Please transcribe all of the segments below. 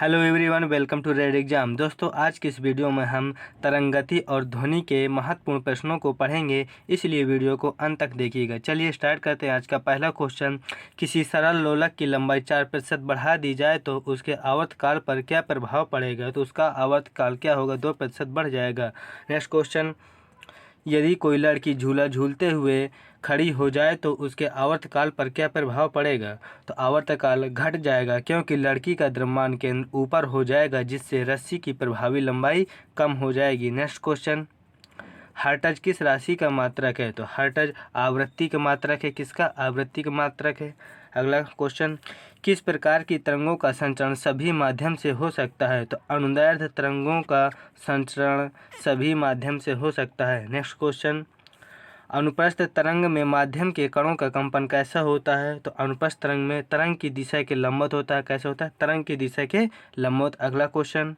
Hello everyone, welcome to red exam. दोस्तों, आज की इस वीडियो में हम तरंगति और ध्वनि के महत्वपूर्ण प्रश्नों को पढ़ेंगे, इसलिए वीडियो को अंत तक देखिएगा। चलिए स्टार्ट करते हैं। आज का पहला क्वेश्चन, किसी सरल लोलक की लंबाई 4% बढ़ा दी जाए तो उसके आवर्तकाल पर क्या प्रभाव पड़ेगा? तो उसका आवर्तकाल क्या होगा? 2% बढ़ जाएगा। नेक्स्ट क्वेश्चन, यदि कोई लड़की झूला झूलते हुए खड़ी हो जाए तो उसके आवर्तकाल पर क्या प्रभाव पड़ेगा? तो आवर्तकाल घट जाएगा, क्योंकि लड़की का द्रव्यमान केंद्र ऊपर हो जाएगा, जिससे रस्सी की प्रभावी लंबाई कम हो जाएगी। नेक्स्ट क्वेश्चन, हर्ट्ज किस राशि का मात्रक है? तो हर्ट्ज आवृत्ति का मात्रक है। किसका? आवृत्ति का मात्रक है। अगला क्वेश्चन, किस प्रकार की तरंगों का संचरण सभी माध्यम से हो सकता है? तो अनुदैर्ध्य तरंगों का संचरण सभी माध्यम से हो सकता है। नेक्स्ट क्वेश्चन, अनुप्रस्थ तरंग में माध्यम के कणों का कंपन कैसा होता है? तो अनुप्रस्थ तरंग में तरंग की दिशा के लंबवत होता है। कैसे होता है? तरंग की दिशा के लंबवत। अगला क्वेश्चन,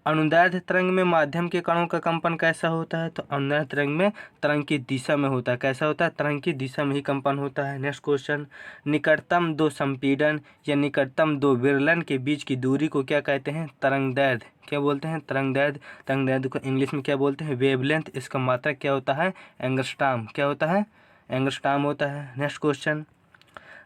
अनुदैर्ध्य तरंग में माध्यम के कणों का कंपन कैसा होता है? तो अनुदैर्ध्य तरंग में तरंग की दिशा में होता है। कैसा होता है? तरंग की दिशा में ही कंपन होता है। नेक्स्ट क्वेश्चन, निकटतम दो संपीड़न या निकटतम दो विरलन के बीच की दूरी को क्या कहते हैं? तरंगदैर्ध्य। क्या बोलते हैं? तरंगदैर्ध्य। तरंगदैर्ध्य को इंग्लिश में क्या बोलते हैं? वेवलेंथ। इसका मात्रक क्या होता है? एंगस्ट्रॉम। क्या होता है? एंगस्ट्रॉम होता है। नेक्स्ट क्वेश्चन,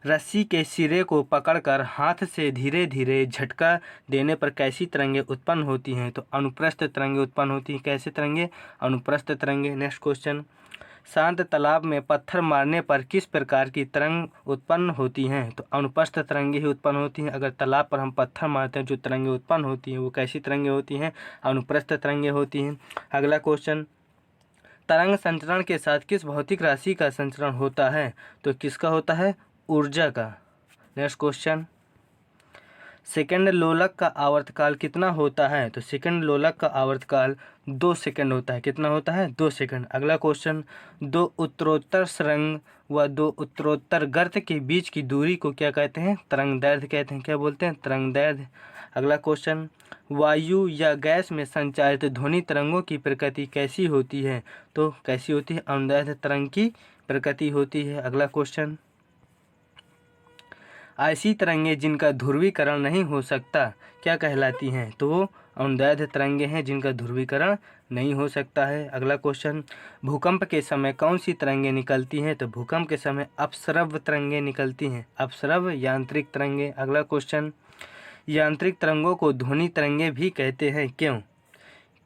रस्सी के सिरे को पकड़कर हाथ से धीरे धीरे झटका देने पर कैसी तरंगें उत्पन्न होती हैं? तो अनुप्रस्थ तरंगें उत्पन्न होती हैं। कैसे तरंगें? अनुप्रस्थ तरंगें। नेक्स्ट क्वेश्चन, शांत तालाब में पत्थर मारने पर किस प्रकार की तरंग उत्पन्न होती हैं? तो अनुप्रस्थ तरंगें ही उत्पन्न होती हैं। अगर तालाब पर हम पत्थर मारते हैं, जो तरंगें उत्पन्न होती हैं वो कैसी तरंगें होती हैं? अनुप्रस्थ तरंगें होती हैं। अगला क्वेश्चन, तरंग संचरण के साथ किस भौतिक राशि का संचरण होता है? तो किसका होता है? ऊर्जा का। नेक्स्ट क्वेश्चन, सेकंड लोलक का आवर्तकाल कितना होता है? तो सेकंड लोलक का आवर्तकाल 2 सेकंड होता है। कितना होता है? 2 सेकंड। अगला क्वेश्चन, दो उत्तरोत्तर सुरंग व दो उत्तरोत्तर गर्त के बीच की दूरी को क्या कहते हैं? तरंगदैर्ध्य कहते हैं। क्या बोलते हैं? तरंगदैर्ध्य। अगला क्वेश्चन, वायु या गैस में संचारित ध्वनि तरंगों की प्रकृति कैसी होती है? तो कैसी होती है? अनुदैर्ध्य तरंग की प्रकृति होती है। अगला क्वेश्चन, ऐसी तरंगें जिनका ध्रुवीकरण नहीं हो सकता क्या कहलाती हैं? तो वो अनुदैर्ध्य तरंगें हैं जिनका ध्रुवीकरण नहीं हो सकता है। अगला क्वेश्चन, भूकंप के समय कौन सी तरंगें निकलती हैं? तो भूकंप के समय अपस्रव्य तरंगें निकलती हैं। अपस्रव्य यांत्रिक तरंगें। अगला क्वेश्चन, यांत्रिक तरंगों को ध्वनि तरंगें भी कहते हैं। क्यों?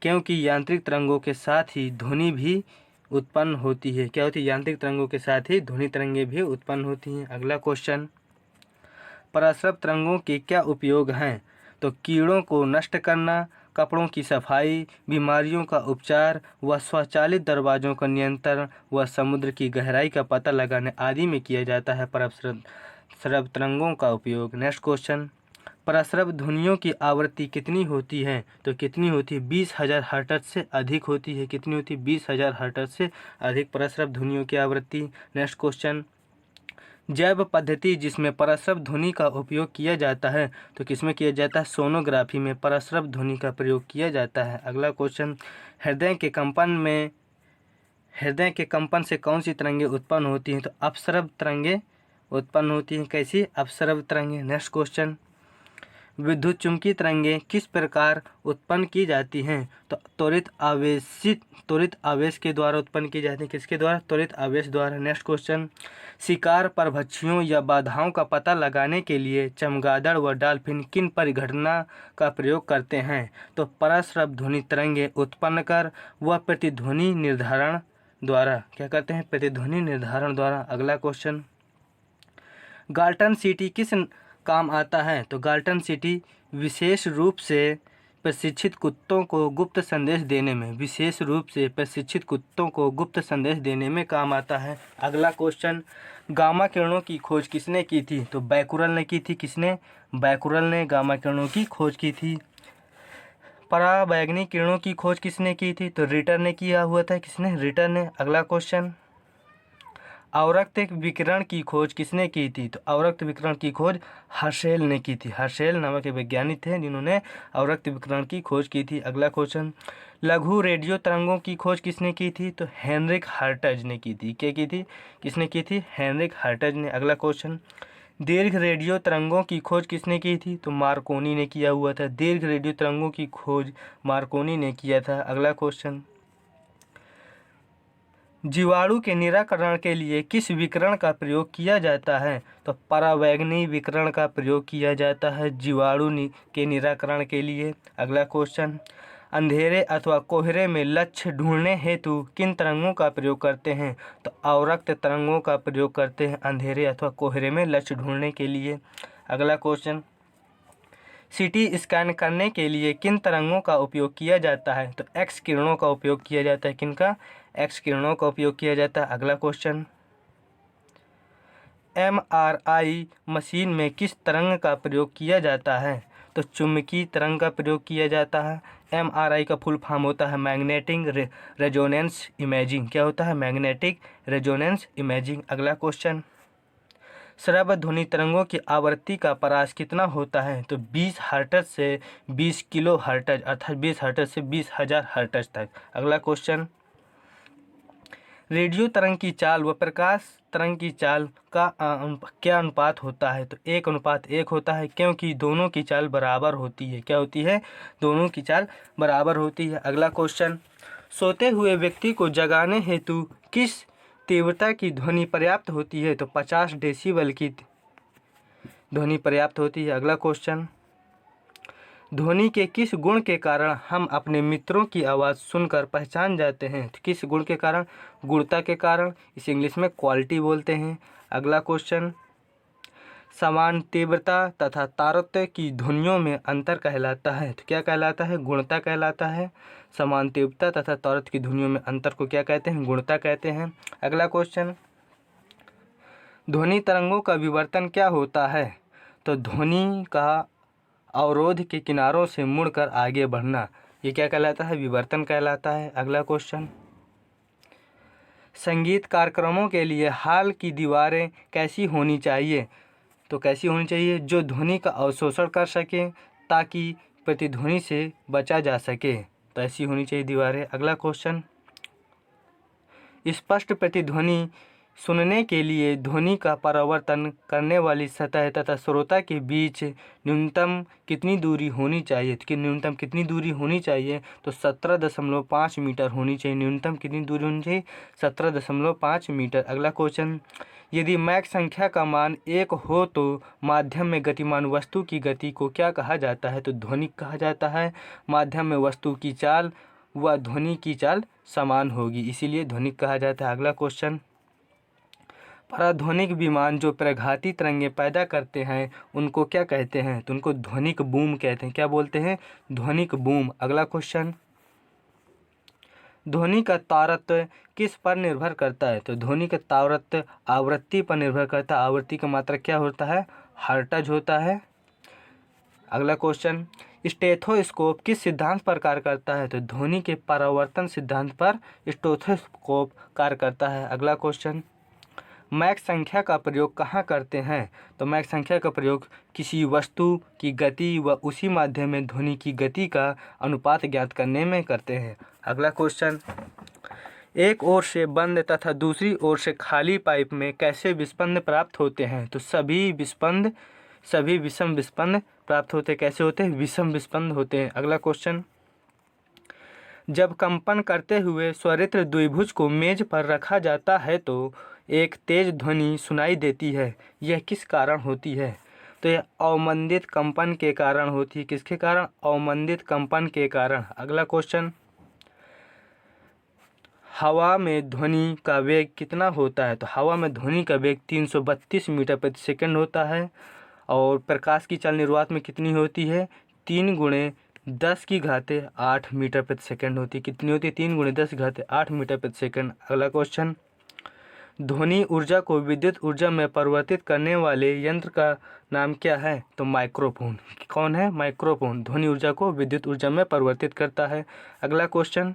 क्योंकि यांत्रिक तरंगों के साथ ही ध्वनि भी उत्पन्न होती है। क्या होती है? यांत्रिक तरंगों के साथ ही ध्वनि तरंगें भी उत्पन्न होती हैं। अगला क्वेश्चन, पराश्रव तरंगों के क्या उपयोग हैं? तो कीड़ों को नष्ट करना, कपड़ों की सफाई, बीमारियों का उपचार व स्वचालित दरवाजों का नियंत्रण व समुद्र की गहराई का पता लगाने आदि में किया जाता है पराश्रव तरंगों का उपयोग। नेक्स्ट क्वेश्चन, पराश्रव ध्वनियों की आवृत्ति कितनी होती है? तो कितनी होती है? 20,000 हर्ट्ज से अधिक होती है। कितनी होती है? 20,000 हर्ट्ज से अधिक पराश्रव ध्वनियों की आवृत्ति। नेक्स्ट क्वेश्चन, जैव पद्धति जिसमें पराश्रव ध्वनि का उपयोग किया जाता है, तो किसमें किया जाता है? सोनोग्राफी में पराश्रव ध्वनि का प्रयोग किया जाता है। अगला क्वेश्चन, हृदय के कंपन से कौन सी तरंगें उत्पन्न होती हैं? तो अपस्रव तरंगें उत्पन्न होती हैं। कैसी? अपस्रव तरंगें। नेक्स्ट क्वेश्चन, विद्युत चुम्बकीय तरंगें किस प्रकार उत्पन्न की जाती हैं? तो त्वरित आवेश के द्वारा उत्पन्न की जाती हैं। किसके द्वारा? त्वरित आवेश द्वारा। नेक्स्ट क्वेश्चन, शिकार परभक्षियों या बाधाओं का पता लगाने के लिए चमगादड़ व डॉल्फिन किन परिघटना का प्रयोग करते हैं? तो पराश्रव ध्वनि तरंगें उत्पन्न कर व प्रतिध्वनि निर्धारण द्वारा क्या करते हैं? प्रतिध्वनि निर्धारण द्वारा। अगला क्वेश्चन, गाल्टन सीटी किस काम आता है? तो गाल्टन सीटी विशेष रूप से प्रशिक्षित कुत्तों को गुप्त संदेश देने में काम आता है। अगला क्वेश्चन, गामा किरणों की खोज किसने की थी? तो बैकुरल ने की थी। किसने? बैकुरल ने गामा किरणों की खोज की थी। पराबैंगनी किरणों की खोज किसने की थी? तो रिटर ने किया हुआ था। किसने? रिटर ने। अगला क्वेश्चन, अवरक्त विकिरण की खोज किसने की थी? तो अवरक्त विकिरण की खोज हर्शेल ने की थी। हर्शेल नामक वैज्ञानिक थे जिन्होंने अवरक्त विकिरण की खोज की थी। अगला क्वेश्चन, लघु रेडियो तरंगों की खोज किसने की थी? तो हेनरिक हर्ट्ज ने की थी। क्या की थी? किसने की थी? हेनरिक हर्ट्ज ने। अगला क्वेश्चन, दीर्घ रेडियो तरंगों की खोज किसने की थी? तो मार्कोनी ने किया हुआ था। दीर्घ रेडियो तरंगों की खोज मार्कोनी ने किया था। अगला क्वेश्चन, जीवाणु के निराकरण के लिए किस विकिरण का प्रयोग किया जाता है? तो परावैंगनी विकिरण का प्रयोग किया जाता है जीवाणु के निराकरण के लिए। अगला क्वेश्चन, अंधेरे अथवा कोहरे में लक्ष्य ढूंढने हेतु किन तरंगों का प्रयोग करते हैं? तो अवरक्त तरंगों का प्रयोग करते हैं अंधेरे अथवा कोहरे में लक्ष्य ढूंढने के लिए। अगला क्वेश्चन, सीटी स्कैन करने के लिए किन तरंगों का उपयोग किया जाता है? तो एक्स किरणों का उपयोग किया जाता है। किनका? एक्स किरणों का उपयोग किया जाता है। अगला क्वेश्चन, एमआरआई मशीन में किस तरंग का प्रयोग किया जाता है? तो चुंबकीय तरंग का प्रयोग किया जाता है। एमआरआई का फुल फॉर्म होता है मैग्नेटिक रेजोनेंस इमेजिंग। क्या होता है? Magnetic resonance imaging. अगला क्वेश्चन, श्रव्य ध्वनि तरंगों की आवृत्ति का परास कितना होता है? तो 20 हर्ट्ज से 20 किलो हर्ट्ज, अर्थात 20 हर्ट्ज से 20,000 हर्ट्ज तक। अगला क्वेश्चन, रेडियो तरंग की चाल व प्रकाश तरंग की चाल का क्या अनुपात होता है? तो 1:1 होता है, क्योंकि दोनों की चाल बराबर होती है। क्या होती है? दोनों की चाल बराबर होती है। अगला क्वेश्चन, सोते हुए व्यक्ति को जगाने हेतु किस तीव्रता की ध्वनि पर्याप्त होती है? तो 50 डेसिबल की ध्वनि पर्याप्त होती है। अगला क्वेश्चन, ध्वनि के किस गुण के कारण हम अपने मित्रों की आवाज़ सुनकर पहचान जाते हैं? तो किस गुण के कारण? गुणता के कारण। इसे इंग्लिश में क्वालिटी बोलते हैं। अगला क्वेश्चन, समान तीव्रता तथा तारतम्य की ध्वनियों में अंतर कहलाता है। तो क्या कहलाता है? गुणता कहलाता है। समान तीव्रता तथा तारतम्य की ध्वनियों में अंतर को क्या कहते हैं? गुणता कहते हैं। अगला क्वेश्चन, ध्वनि तरंगों का विवर्तन क्या होता है? तो ध्वनि का अवरोध के किनारों से मुड़कर आगे बढ़ना, ये क्या कहलाता है? विवर्तन कहलाता है। अगला क्वेश्चन, संगीत कार्यक्रमों के लिए हॉल की दीवारें कैसी होनी चाहिए? तो कैसी होनी चाहिए? जो ध्वनि का अवशोषण कर सके ताकि प्रतिध्वनि से बचा जा सके, तो ऐसी होनी चाहिए दीवारें। अगला क्वेश्चन, स्पष्ट प्रतिध्वनि सुनने के लिए ध्वनि का परावर्तन करने वाली सतह तथा श्रोता के बीच न्यूनतम कितनी दूरी होनी चाहिए? कि न्यूनतम कितनी दूरी होनी चाहिए? तो 17.5 मीटर होनी चाहिए। न्यूनतम कितनी दूरी होनी चाहिए? 17.5 मीटर। अगला क्वेश्चन, यदि मैक संख्या का मान 1 हो तो माध्यम में गतिमान वस्तु की गति को क्या कहा जाता है? तो ध्वनिक कहा जाता है। माध्यम में वस्तु की चाल व ध्वनि की चाल समान होगी, इसीलिए ध्वनिक कहा जाता है। अगला क्वेश्चन, पराध्वनिक विमान जो प्रघाती तरंगें पैदा करते हैं उनको क्या कहते हैं? तो उनको ध्वनिक बूम कहते हैं। क्या बोलते हैं? ध्वनिक बूम। अगला क्वेश्चन, ध्वनि का तारतम्य किस पर निर्भर करता है? तो ध्वनि का तारतम्य आवृत्ति पर निर्भर करता है। आवृत्ति का मात्रक क्या होता है? हर्ट्ज होता है। अगला क्वेश्चन, स्टेथोस्कोप किस सिद्धांत पर कार्य करता है? तो ध्वनि के परावर्तन सिद्धांत पर स्टेथोस्कोप कार्य करता है। अगला क्वेश्चन, मैक संख्या का प्रयोग कहाँ करते हैं? तो मैक संख्या का प्रयोग किसी वस्तु की गति व उसी माध्यम में ध्वनि की गति का अनुपात ज्ञात करने में करते हैं। अगला क्वेश्चन, एक ओर से बंद तथा दूसरी ओर से खाली पाइप में कैसे विस्पंद प्राप्त होते हैं? तो सभी विषम विस्पंद प्राप्त होते हैं। कैसे होते हैं? विषम विस्पंद होते हैं। अगला क्वेश्चन, जब कंपन करते हुए स्वरित्र द्विभुज को मेज पर रखा जाता है तो एक तेज ध्वनि सुनाई देती है, यह किस कारण होती है? तो यह अवमंदित कंपन के कारण होती है। किसके कारण? अवमंदित कंपन के कारण। अगला क्वेश्चन, हवा में ध्वनि का वेग कितना होता है? तो हवा में ध्वनि का वेग 332 मीटर प्रति सेकंड होता है। और प्रकाश की चाल निर्वात में कितनी होती है? 3×10⁸ मीटर प्रति सेकंड होती है। कितनी होती है? 3×10⁸ मीटर प्रति सेकंड। अगला क्वेश्चन, ध्वनि ऊर्जा को विद्युत ऊर्जा में परिवर्तित करने वाले यंत्र का नाम क्या है? तो माइक्रोफोन। कौन है? माइक्रोफोन ध्वनि ऊर्जा को विद्युत ऊर्जा में परिवर्तित करता है। अगला क्वेश्चन,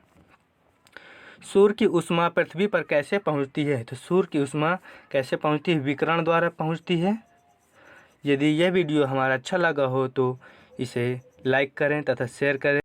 सूर्य की ऊष्मा पृथ्वी पर कैसे पहुंचती है? तो सूर्य की ऊष्मा कैसे पहुंचती है? विकिरण द्वारा पहुंचती है। यदि यह वीडियो हमारा अच्छा लगा हो तो इसे लाइक करें तथा शेयर करें।